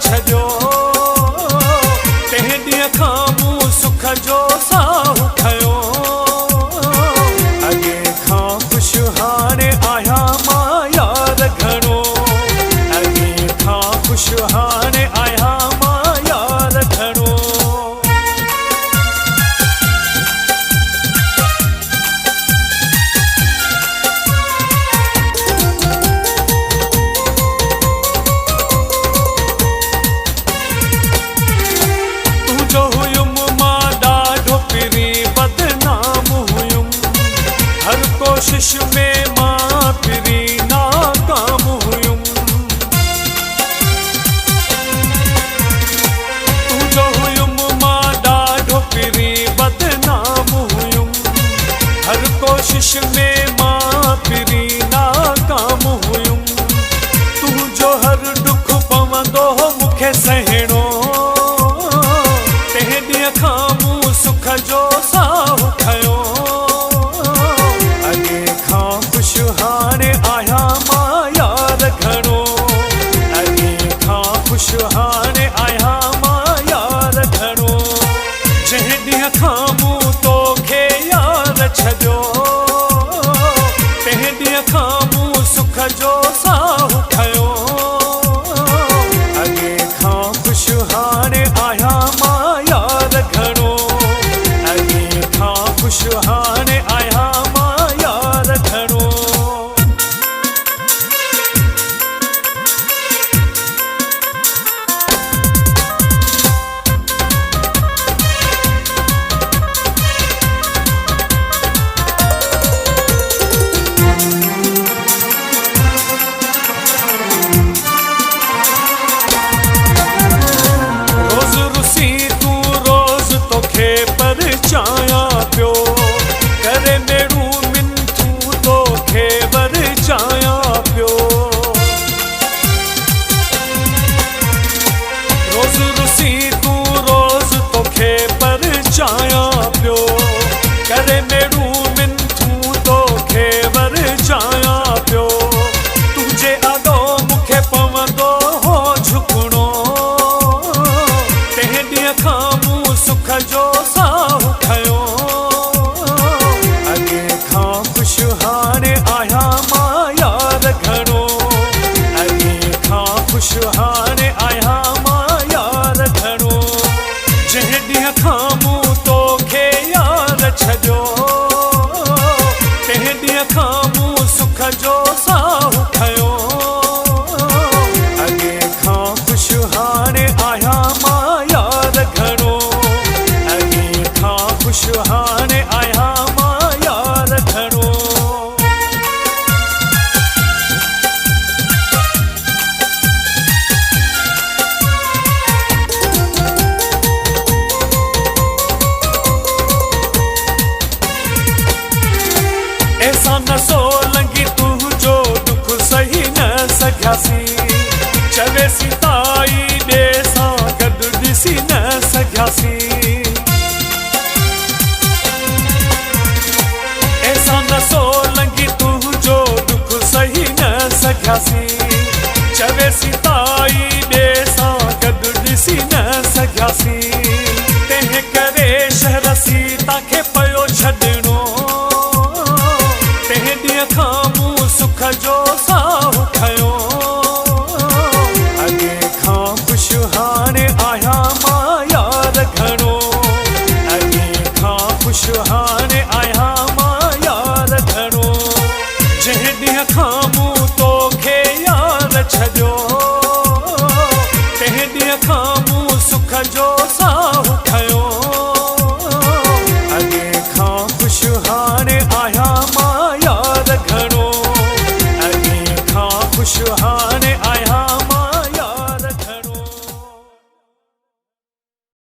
छॾियो तंहिं ॾींहं खां मूं सुख जो साहु खयो अॻे खां ख़ुशि हाणे आहियां मां यार घणो अॻे खां ख़ुशि हाणे आहियां मां यार घणो तुंहिंजो हुयुमि मां ॾाढो पहिरीं बदनाम हुयुमि हर कोशिश में मां पहिरीं नाकाम हुयुमि तुंहिंजो हुयुमि मां ॾाढो पहिरीं बदनाम हुयुमि हर कोशिश में मां पहिरीं नाकाम हुयुमि तुंहिंजो हर दुख पवंदो मूंखे सहणो तंहिं ॾींहं खां मूं सुख जो साहु खयो अॻे खां ख़ुशि हाणे आहियां मां यार घणो अॻे खां ख़ुशि हाणे आहियां मां यार घणो जंहिं ॾींहं खां मूं तोखे यार छॾियो तंहिं ॾींहं खां मूं सुख जो साहु खयो अॻे खां ख़ुशि हाणे आहियां मां यार घणो अॻे खां ख़ुशि हाणे आहियां मां यार घणो रोज़ रुसी तूं रोज़ तोखे परचायां पियो करे मेरू मिंथू तोखे वरचायां पियो रोज़ रुसी तूं रोज़ तोखे परचायां पियो करे मेरू मिंथू तोखे वरचायां पियो तुंहिंजे आॻो मूंखे पवंदो हो झुकणो तंहिं ॾींहं खां मूं सुख जो साहु खयो अॻे खां ख़ुशि हाणे आहियां मां यार घणो अॻे खां ख़ुशि हाणे आहियां मां यार घणो जंहिं ॾींहं खां मूं तोखे यार छॾियो तंहिं ॾींहं खां मूं सुख जो साहु खयो अॻे खां ख़ुशि हाणे आहियां मां यार घणो अॻे खां ख़ुशि हाणे आहियां मां यार घणो एहसान सोलंगी तुंहिंजो दुख सही न सघियासीं चवेसी ताई ॿिए सां गॾु ॾिसी न सघियासीं एहसान सोलंगी तुंहिंजो दुख सही न सघियासीं चवेसी ताई ॿिए सां गॾु ॾिसी न सघियासीं तंहिं करे शहर सीता खे पियो छॾणो तंहिं ॾींहं खां मूं सुख जो साहु खयो अॻे खां ख़ुशि हाणे आहियां मां यार घणो अॻे खां ख़ुशि हाणे आहियां मां यार घणो जंहिं ॾींहं खां मूं तोखे यार छॾियो तंहिं ॾींहं खां मूं सुख जो साहु खयो अॻे खां ख़ुशि हाणे आहियां मां यार घणो अॻे खां ख़ुशि हाणे आहियां